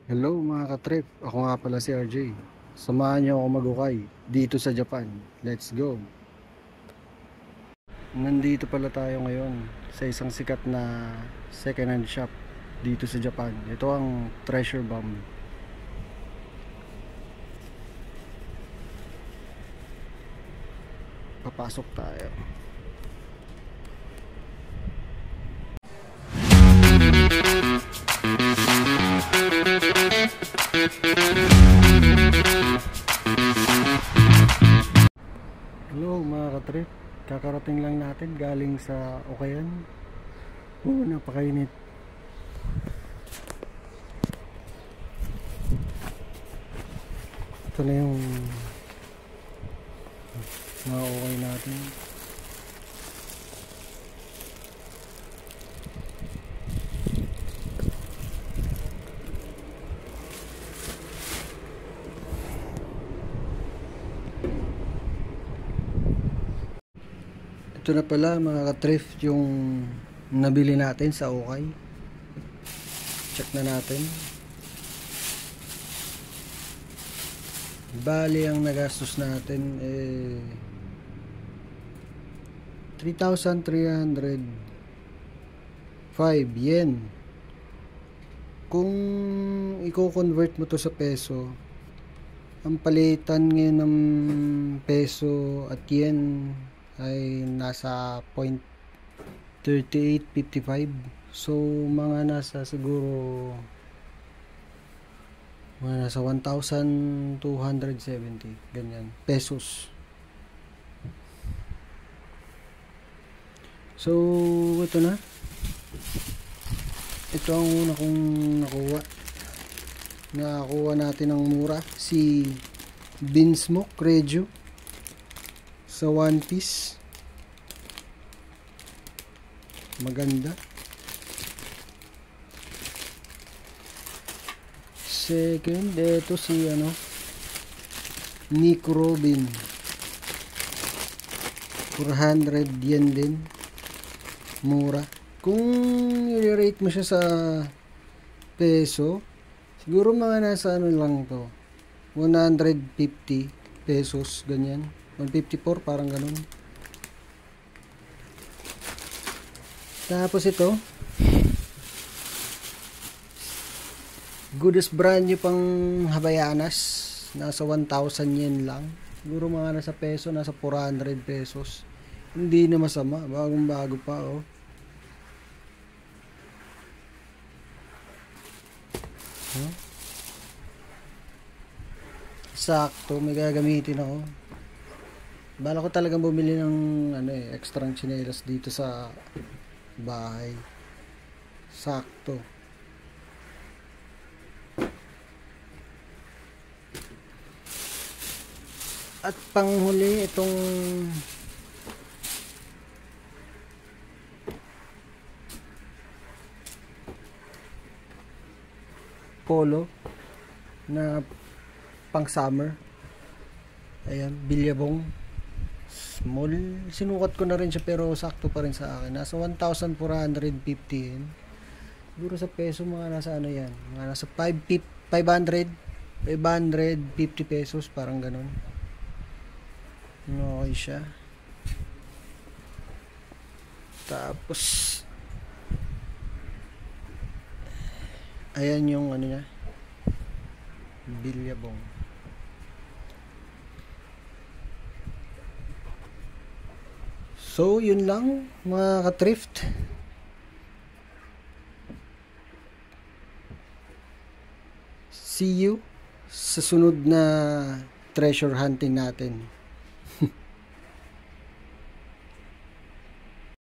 Hello mga katrip, ako nga pala si RJ. Samahan niyo ako magukay dito sa Japan. Let's go! Nandito pala tayo ngayon sa isang sikat na second hand shop dito sa Japan. Ito ang Treasure Bomb. Papasok tayo. Hello mga katrip, kakarating lang natin galing sa Okayan. Napakainit. Ito na yung mga okay natin. Ito na pala mga ka-thrift yung nabili natin sa Okay. Check na natin. Bali ang nagastos natin 3,305 yen. Kung i-convert mo to sa peso, ang palitan ngayon ng peso at yen ay nasa 0.3855. So mga nasa siguro mga nasa 1,270 ganyan pesos. So ito na, ito ang una kong nakakuha natin ng mura, si Binsmoke Regio sa One Piece. Maganda. Second, ito si Nick Robin, 400 yen din, mura. Kung i-rate mo siya sa peso, siguro mga nasa lang to, 150 pesos ganyan, 154 parang ganun. Tapos ito, goodest brand new pang Havaianas, nasa 1,000 yen lang. Siguro mga nasa peso, nasa 400 pesos. Hindi na masama, bagong bago pa oh. Huh? Sakto, may gagamitin ako. Bala ko talagang bumili ng extra tsinelas dito sa bahay. Sakto. At panghuli, itong polo na pang summer. Ayan, bilyabong small. Sinukat ko na rin siya pero sakto pa rin sa akin. Nasa 1,450 yen. Siguro sa peso mga nasa yan, mga nasa 550 pesos, parang ganun. Okay siya. Tapos ayan yung niya, bilyabong. So yun lang mga ka-thrift. See you sa sunod na treasure hunting natin.